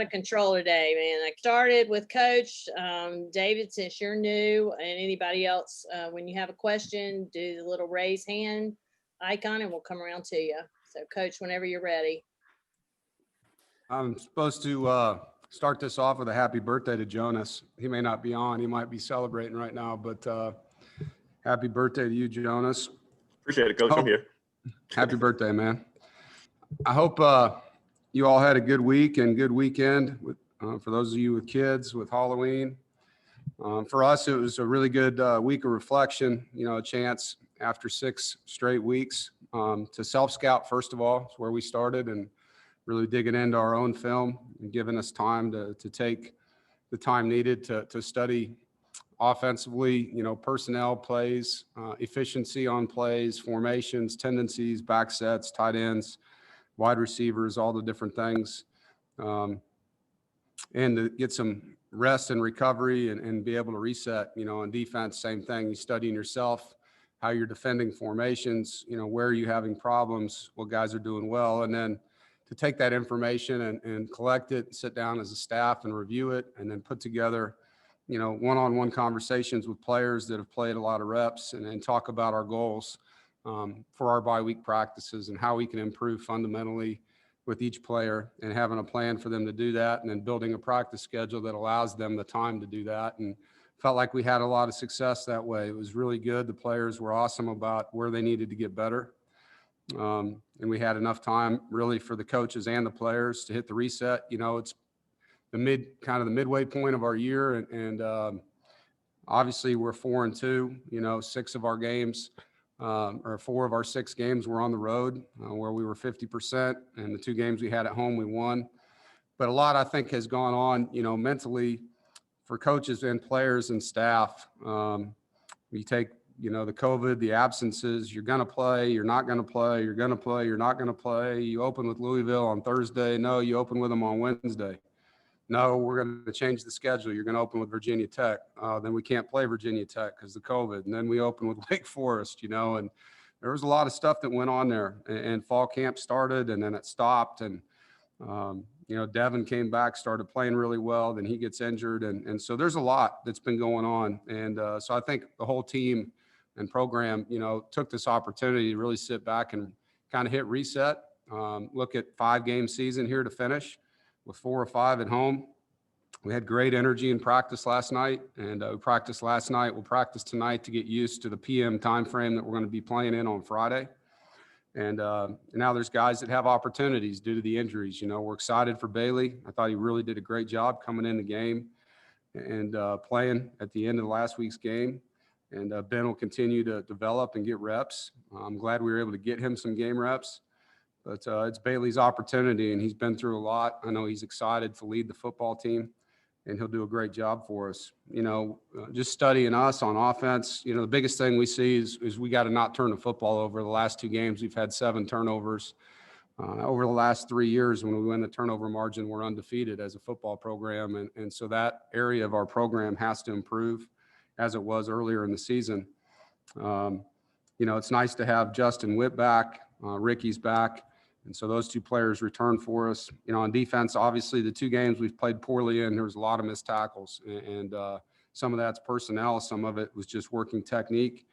of control today, man. I started with Coach David, since you're new, and anybody else, when you have a question, do the little raise hand icon and we'll come around to you. So, Coach, whenever you're ready. I'm supposed to start this off with a happy birthday to Jonas. He may not be on. He might be celebrating right now, but happy birthday to you, Jonas. Appreciate it, Coach. I'm here. Happy birthday, man. I hope you all had a good week and good weekend with, for those of you with kids with Halloween. For us, it was a really good week of reflection, a chance after 6 straight weeks to self-scout, first of all. It's where we started, and really digging into our own film and giving us time to take the time needed to study offensively, personnel plays, efficiency on plays, formations, tendencies, back sets, tight ends, wide receivers, all the different things. And to get some rest and recovery and be able to reset, on defense, same thing. You studying yourself, how you're defending formations, where are you having problems, what guys are doing well. And then to take that information and collect it, sit down as a staff and review it, and then put together, one-on-one conversations with players that have played a lot of reps and talk about our goals for our bye week practices and how we can improve fundamentally with each player, and having a plan for them to do that, and then building a practice schedule that allows them the time to do that. And felt like we had a lot of success that way. It was really good. The players were awesome about where they needed to get better. And we had enough time really for the coaches and the players to hit the reset. It's the midway point of our year. And obviously we're 4-2, 6 of our games, or 4 of our 6 games were on the road where we were 50%, and the 2 games we had at home, we won. But a lot, I think, has gone on, mentally for coaches and players and staff. You take, the COVID, the absences, you're going to play, you're not going to play, you're going to play, you're not going to play. You open with Louisville on Thursday. No, you open with them on Wednesday. No, we're going to change the schedule. You're going to open with Virginia Tech. Then we can't play Virginia Tech because of COVID. And then we open with Wake Forest, and there was a lot of stuff that went on there. And fall camp started, and then it stopped. And, Devin came back, started playing really well. Then he gets injured. And so there's a lot that's been going on. And so I think the whole team and program, took this opportunity to really sit back and kind of hit reset, look at 5-game season here to finish with 4 or 5 at home. We had great energy in practice last night, and we practiced last night. We'll practice tonight to get used to the PM time frame that we're going to be playing in on Friday. And now there's guys that have opportunities due to the injuries. We're excited for Bailey. I thought he really did a great job coming in the game and playing at the end of last week's game. And Ben will continue to develop and get reps. I'm glad we were able to get him some game reps. But it's Bailey's opportunity, and he's been through a lot. I know he's excited to lead the football team, and he'll do a great job for us. Just studying us on offense, the biggest thing we see is we got to not turn the football over. The last 2 games, we've had 7 turnovers. Over the last 3 years, when we win the turnover margin, we're undefeated as a football program. And so that area of our program has to improve as it was earlier in the season. It's nice to have Justin Witt back. Ricky's back. And so those 2 players return for us. On defense, obviously the 2 games we've played poorly in, there was a lot of missed tackles. And some of that's personnel. Some of it was just working technique.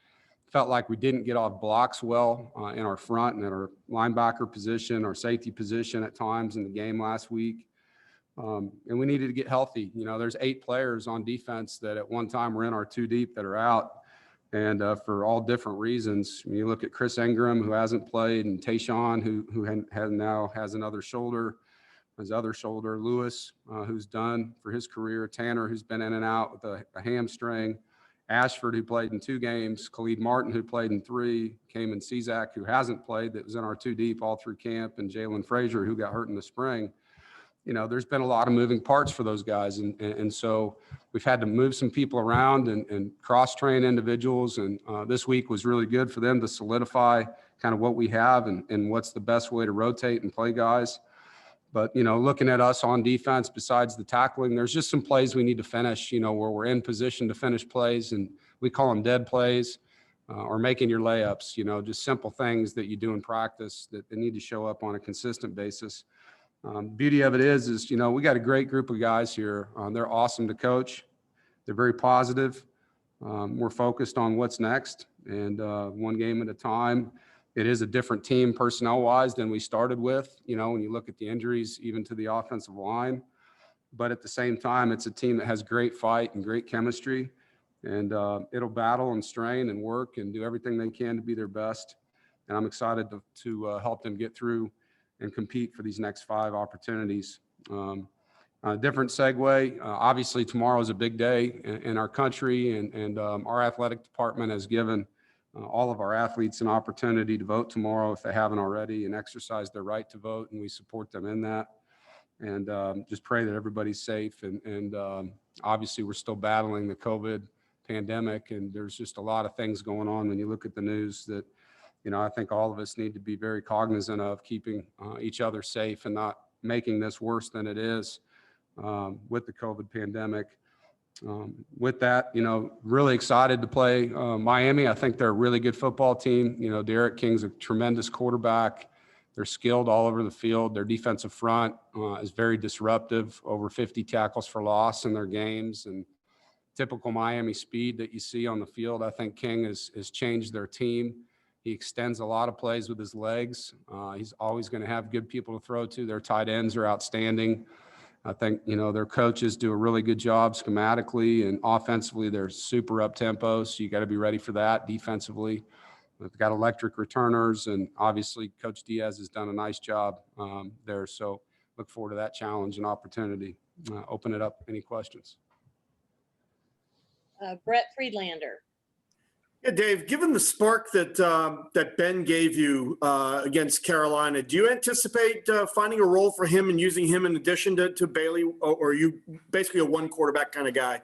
Felt like we didn't get off blocks well in our front and at our linebacker position, our safety position at times in the game last week. And we needed to get healthy. There's 8 players on defense that at one time were in our 2 deep that are out. And for all different reasons. You look at Chris Ingram, who hasn't played, and Tayshawn, who now has another shoulder, his other shoulder. Lewis, who's done for his career. Tanner, who's been in and out with a hamstring. Ashford, who played in 2 games. Khalid Martin, who played in 3. Cayman Cezak, who hasn't played, that was in our 2 deep all through camp. And Jalen Frazier, who got hurt in the spring. There's been a lot of moving parts for those guys. And so we've had to move some people around and cross-train individuals. And this week was really good for them to solidify kind of what we have and what's the best way to rotate and play guys. But, looking at us on defense, besides the tackling, there's just some plays we need to finish, where we're in position to finish plays. And we call them dead plays or making your layups, just simple things that you do in practice that they need to show up on a consistent basis. Beauty of it is, we got a great group of guys here. They're awesome to coach. They're very positive. We're focused on what's next and one game at a time. It is a different team personnel-wise than we started with, when you look at the injuries, even to the offensive line. But at the same time, it's a team that has great fight and great chemistry. And it'll battle and strain and work and do everything they can to be their best. And I'm excited to help them get through and compete for these next 5 opportunities. Different segue. Obviously, tomorrow is a big day in our country, and our athletic department has given all of our athletes an opportunity to vote tomorrow if they haven't already and exercise their right to vote, and we support them in that. And just pray that everybody's safe. And obviously, we're still battling the COVID pandemic, and there's just a lot of things going on when you look at the news that, I think all of us need to be very cognizant of keeping each other safe and not making this worse than it is with the COVID pandemic. With that, really excited to play Miami. I think they're a really good football team. Derek King's a tremendous quarterback. They're skilled all over the field. Their defensive front is very disruptive, over 50 tackles for loss in their games, and typical Miami speed that you see on the field. I think King has changed their team. He extends a lot of plays with his legs. He's always going to have good people to throw to. Their tight ends are outstanding. I think, their coaches do a really good job schematically, and offensively they're super up-tempo, so you got to be ready for that. Defensively, they've got electric returners, and obviously Coach Diaz has done a nice job there. So look forward to that challenge and opportunity. Open it up. Any questions? Brett Friedlander. Yeah, Dave, given the spark that Ben gave you against Carolina, do you anticipate finding a role for him and using him in addition to Bailey, or are you basically a one quarterback kind of guy?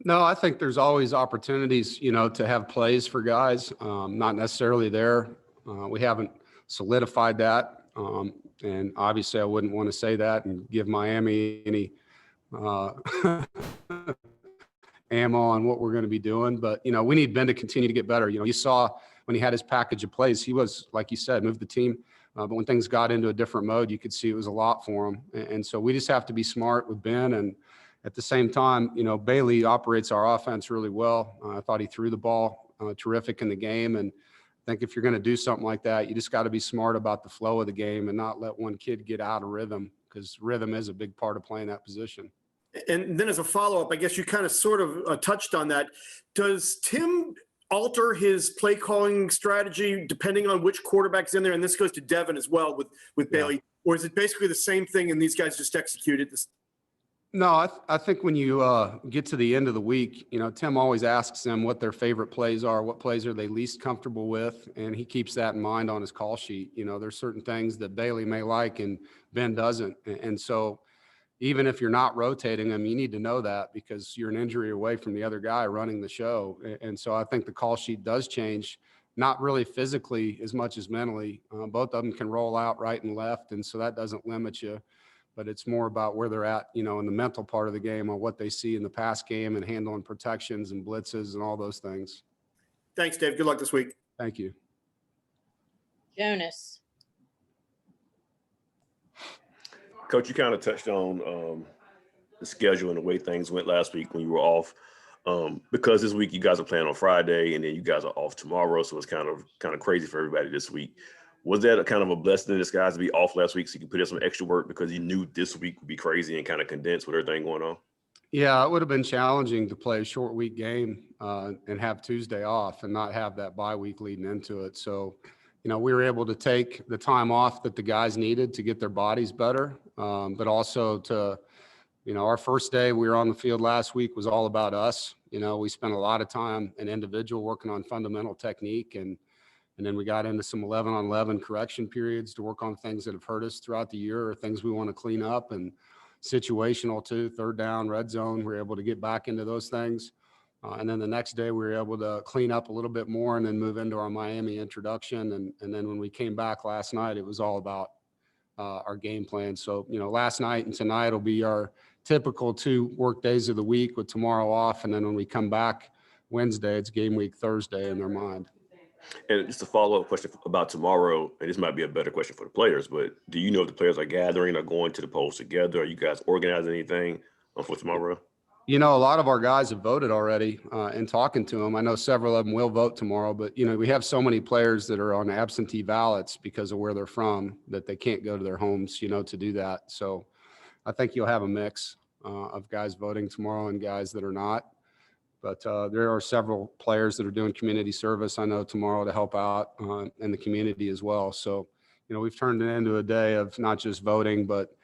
No, I think there's always opportunities, to have plays for guys, not necessarily there. We haven't solidified that. And obviously I wouldn't want to say that and give Miami any ammo on what we're going to be doing. But, we need Ben to continue to get better. You saw when he had his package of plays, he was, like you said, moved the team. But when things got into a different mode, you could see it was a lot for him. And so we just have to be smart with Ben. And at the same time, Bailey operates our offense really well. I thought he threw the ball terrific in the game. And I think if you're going to do something like that, you just got to be smart about the flow of the game and not let one kid get out of rhythm, because rhythm is a big part of playing that position. And then as a follow-up, I guess you kind of sort of touched on that. Does Tim alter his play calling strategy depending on which quarterback's in there? And this goes to Devin as well with Bailey. Yeah. Or is it basically the same thing and these guys just execute it? No, I think when you get to the end of the week, Tim always asks them what their favorite plays are, what plays are they least comfortable with, and he keeps that in mind on his call sheet. There's certain things that Bailey may like and Ben doesn't. And so even if you're not rotating them, you need to know that, because you're an injury away from the other guy running the show. And so I think the call sheet does change, not really physically as much as mentally. Both of them can roll out right and left, and so that doesn't limit you. But it's more about where they're at, in the mental part of the game, on what they see in the pass game and handling protections and blitzes and all those things. Thanks, Dave. Good luck this week. Thank you. Jonas. Coach, you kind of touched on the schedule and the way things went last week when you were off. Because this week you guys are playing on Friday and then you guys are off tomorrow, so it's kind of crazy for everybody this week. Was that a kind of a blessing in disguise to be off last week so you could put in some extra work because you knew this week would be crazy and kind of condensed with everything going on? Yeah, it would have been challenging to play a short week game and have Tuesday off and not have that bye week leading into it. So, we were able to take the time off that the guys needed to get their bodies better, but also to, our first day we were on the field last week was all about us. We spent a lot of time in individual working on fundamental technique, and then we got into some 11-on-11 correction periods to work on things that have hurt us throughout the year or things we want to clean up, and situational too, third down, red zone. We were able to get back into those things. And then the next day we were able to clean up a little bit more and then move into our Miami introduction. And then when we came back last night, it was all about our game plan. So, last night and tonight will be our typical 2 work days of the week with tomorrow off. And then when we come back Wednesday, it's game week Thursday in their mind. And just a follow-up question about tomorrow, and this might be a better question for the players, but do you know if the players are gathering or going to the polls together? Are you guys organizing anything for tomorrow? You know, a lot of our guys have voted already and talking to them. I know several of them will vote tomorrow, but, you know, we have so many players that are on absentee ballots because of where they're from that they can't go to their homes, you know, to do that. So I think you'll have a mix of guys voting tomorrow and guys that are not. But there are several players that are doing community service, I know, tomorrow to help out in the community as well. So, you know, we've turned it into a day of not just voting, but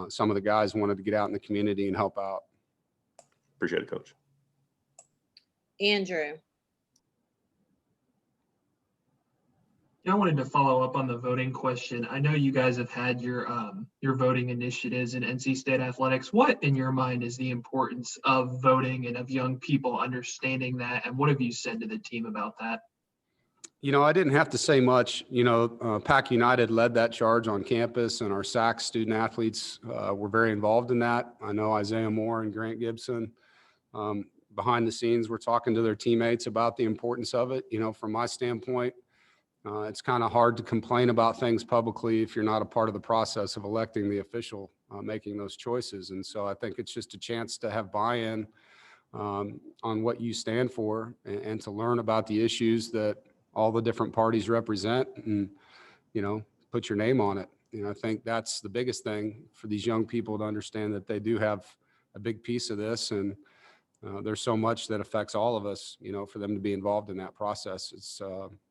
some of the guys wanted to get out in the community and help out. Appreciate it, Coach. Andrew. Yeah, I wanted to follow up on the voting question. I know you guys have had your voting initiatives in NC State athletics. What, in your mind, is the importance of voting and of young people understanding that? And what have you said to the team about that? You know, I didn't have to say much. You know, Pac United led that charge on campus, and our SAC student athletes were very involved in that. I know Isaiah Moore and Grant Gibson. Behind the scenes, we're talking to their teammates about the importance of it. You know, from my standpoint, it's kind of hard to complain about things publicly if you're not a part of the process of electing the official making those choices. And so I think it's just a chance to have buy-in on what you stand for and to learn about the issues that all the different parties represent and, you know, put your name on it. You know, I think that's the biggest thing for these young people to understand that they do have a big piece of this. And there's so much that affects all of us, you know, for them to be involved in that process. It's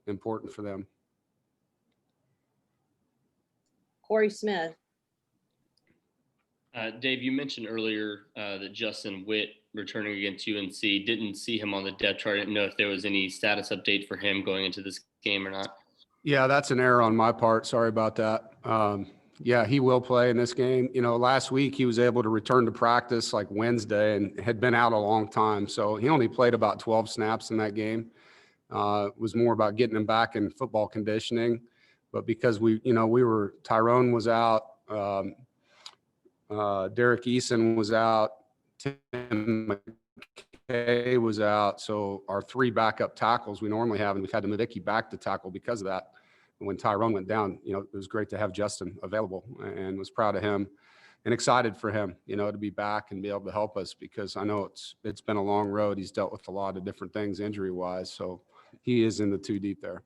important for them. Corey Smith. Dave, you mentioned earlier that Justin Witt returning against UNC, didn't see him on the depth chart. I didn't know if there was any status update for him going into this game or not. Yeah, that's an error on my part. Sorry about that. Yeah, he will play in this game. You know, last week he was able to return to practice like Wednesday and had been out a long time. So he only played about 12 snaps in that game. It was more about getting him back in football conditioning. But because Tyrone was out, Derek Eason was out, Tim McKay was out. So our three backup tackles we normally have, and we've had to move Icky back to tackle because of that. When Tyrone went down, you know, it was great to have Justin available and was proud of him and excited for him, you know, to be back and be able to help us because I know it's been a long road. He's dealt with a lot of different things injury wise. So he is in the too deep there.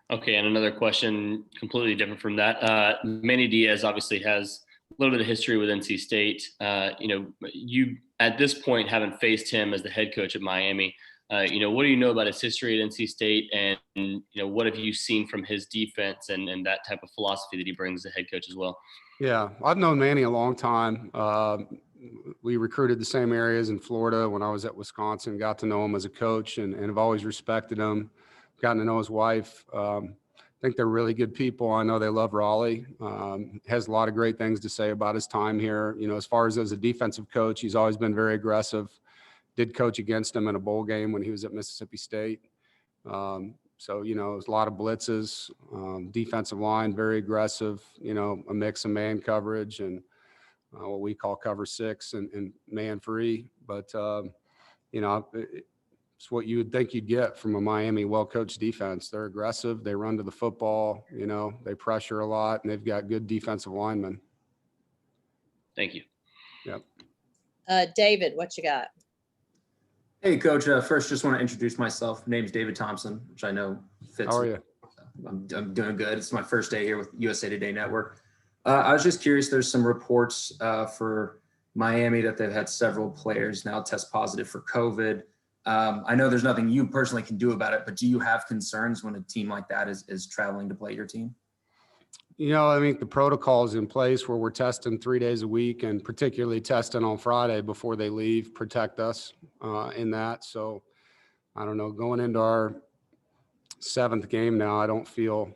Okay. And another question completely different from that. Manny Diaz obviously has a little bit of history with NC State. You know, you at this point haven't faced him as the head coach at Miami. You know, what do you know about his history at NC State and you know, what have you seen from his defense and that type of philosophy that he brings as a head coach as well? Yeah, I've known Manny a long time. We recruited the same areas in Florida when I was at Wisconsin, got to know him as a coach and have always respected him, gotten to know his wife. I think they're really good people. I know they love Raleigh. Has a lot of great things to say about his time here. You know, as far as a defensive coach, he's always been very aggressive. Did coach against him in a bowl game when he was at Mississippi State. So, you know, a lot of blitzes, defensive line, very aggressive, you know, a mix of man coverage and what we call cover six and man free. But, you know, it's what you would think you'd get from a Miami well-coached defense. They're aggressive. They run to the football, you know, they pressure a lot and they've got good defensive linemen. Thank you. Yep. David, what you got? Hey, Coach. First, just want to introduce myself. My name's David Thompson, which I know fits. How are you? I'm doing good. It's my first day here with USA Today Network. I was just curious. There's some reports for Miami that they've had several players now test positive for COVID. I know there's nothing you personally can do about it, but do you have concerns when a team like that is traveling to play your team? You know, I think the protocol is in place where we're testing 3 days a week and particularly testing on Friday before they leave, protect us in that. So I don't know, going into our 7th game now, I don't feel,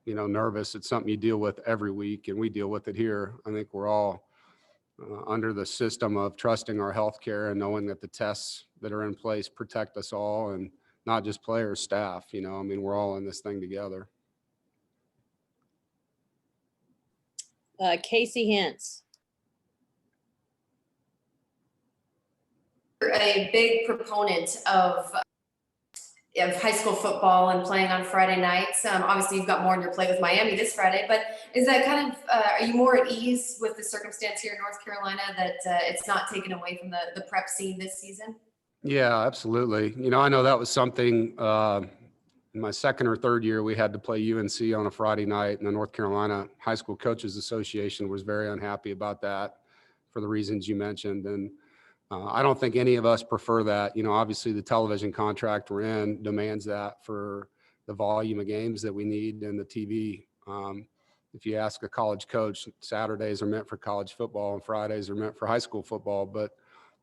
you know, nervous. It's something you deal with every week and we deal with it here. I think we're all under the system of trusting our healthcare and knowing that the tests that are in place protect us all and not just players, staff, you know, I mean, we're all in this thing together. Casey Hintz. A big proponent of of high school football and playing on Friday nights. Obviously, you've got more on your plate with Miami this Friday, but is that kind of, are you more at ease with the circumstance here in North Carolina that it's not taken away from the prep scene this season? Yeah, absolutely. I know that was something in my second or third year, we had to play UNC on a Friday night, and the North Carolina High School Coaches Association was very unhappy about that for the reasons you mentioned. And I don't think any of us prefer that. Obviously the television contract we're in demands that for the volume of games that we need and the TV. If you ask a college coach, Saturdays are meant for college football and Fridays are meant for high school football. But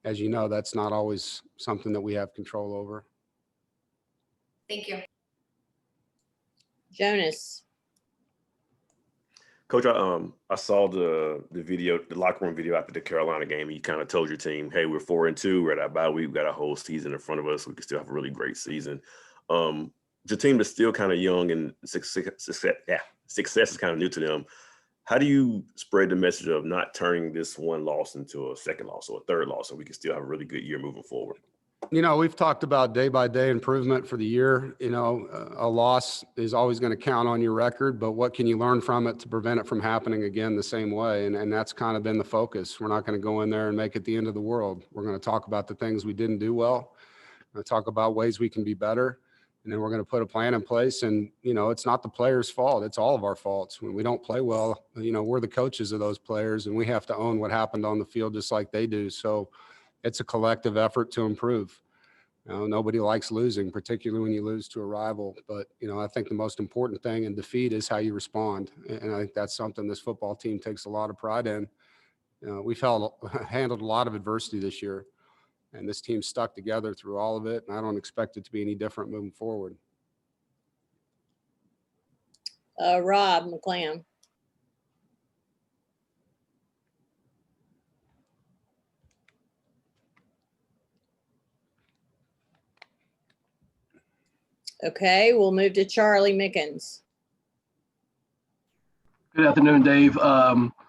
as you know, that's not always something that we have control over. Thank you. Jonas. Coach, I saw the video, the locker room video after the Carolina game. You kind of told your team, "Hey, we're 4-2. We're at our bye week. We've got a whole season in front of us. We can still have a really great season." The team is still kind of young and success is kind of new to them. How do you spread the message of not turning this one loss into a second loss or a third loss, so we can still have a really good year moving forward? We've talked about day by day improvement for the year. A loss is always going to count on your record, but what can you learn from it to prevent it from happening again the same way? And that's kind of been the focus. We're not going to go in there and make it the end of the world. We're going to talk about the things we didn't do well. We're going to talk about ways we can be better. And then we're going to put a plan in place. And, it's not the players' fault. It's all of our faults. When we don't play well, we're the coaches of those players, and we have to own what happened on the field just like they do. So it's a collective effort to improve. Nobody likes losing, particularly when you lose to a rival. But, I think the most important thing in defeat is how you respond. And I think that's something this football team takes a lot of pride in. We've handled a lot of adversity this year, and this team stuck together through all of it. And I don't expect it to be any different moving forward. Rob McClam. Okay, we'll move to Charlie Mickens. Good afternoon, Dave.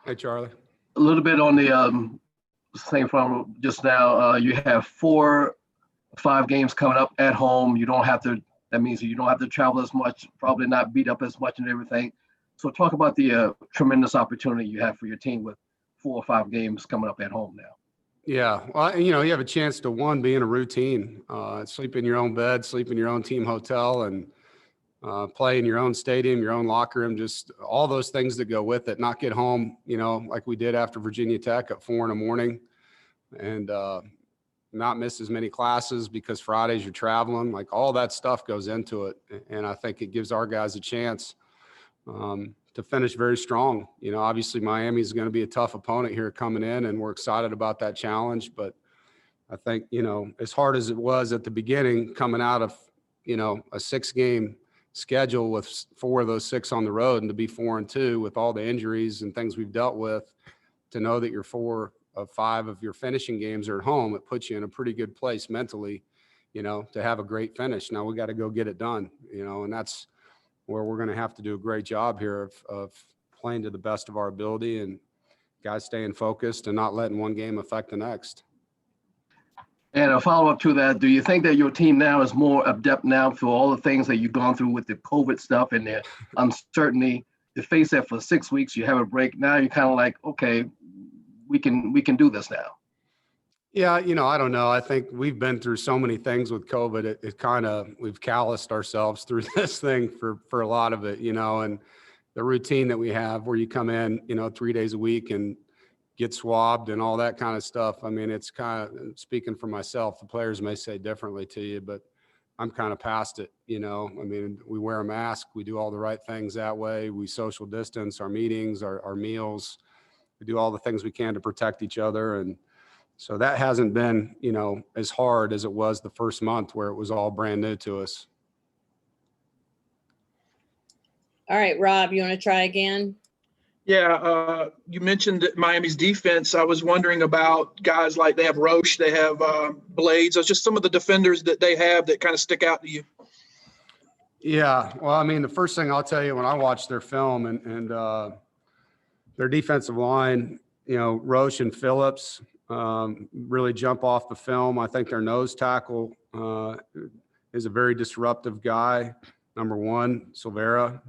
Hey, Charlie. A little bit on the same from just now. You have 4 or 5 games coming up at home. You don't have to. That means you don't have to travel as much. Probably not beat up as much and everything. So talk about the tremendous opportunity you have for your team with 4 or 5 games coming up at home now. Yeah. Well, you have a chance to be in a routine, sleep in your own bed, sleep in your own team hotel, and play in your own stadium, your own locker room, just all those things that go with it. Not get home, like we did after Virginia Tech at 4 a.m. and not miss as many classes because Fridays you're traveling. Like all that stuff goes into it. And I think it gives our guys a chance to finish very strong. Obviously Miami is going to be a tough opponent here coming in, and we're excited about that challenge. But I think, as hard as it was at the beginning, coming out of, a 6-game schedule with 4 of those 6 on the road, and to be 4-2 with all the injuries and things we've dealt with, to know that your 4 of 5 of your finishing games are at home, it puts you in a pretty good place mentally, to have a great finish. Now we got to go get it done, and that's where we're going to have to do a great job here of playing to the best of our ability and guys staying focused and not letting one game affect the next. And a follow-up to that, do you think that your team now is more adept now through all the things that you've gone through with the COVID stuff and the uncertainty to face that for 6 weeks? You have a break. Now you're kind of like, okay, we can do this now. Yeah, I don't know. I think we've been through so many things with COVID. We've calloused ourselves through this thing for a lot of it, and the routine that we have where you come in, 3 days a week and get swabbed and all that kind of stuff. I mean, it's kind of, speaking for myself, the players may say differently to you, but I'm kind of past it. I mean, we wear a mask, we do all the right things that way. We social distance our meetings, our meals, we do all the things we can to protect each other. And so that hasn't been, as hard as it was the first month where it was all brand new to us. All right, Rob, you want to try again? Yeah, you mentioned Miami's defense. I was wondering about guys like they have Roche, they have Blades. It's just some of the defenders that they have that kind of stick out to you. Yeah, well, I mean, the first thing I'll tell you when I watch their film and their defensive line, Roche and Phillips really jump off the film. I think their nose tackle is a very disruptive guy. Number one, Silvera,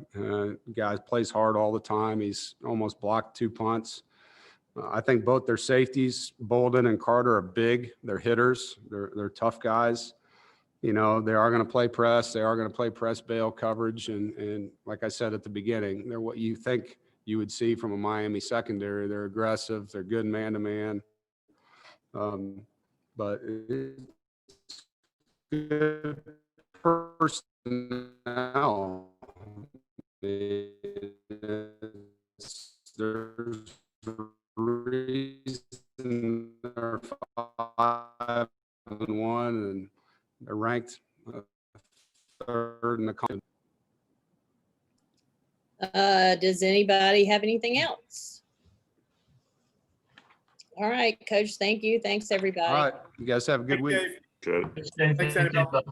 guy plays hard all the time. He's almost blocked 2 punts. I think both their safeties, Bolden and Carter, are big. They're hitters. They're tough guys. You know, they are going to play press. They are going to play press bail coverage. And like I said at the beginning, they're what you think you would see from a Miami secondary. They're aggressive. They're good man-to-man. But it's good personnel. There's a reason they're 5-1 and they're ranked third in the country. Does anybody have anything else? All right, Coach, thank you. Thanks, everybody. All right, you guys have a good week. Dave. Good. Thanks, Annabelle.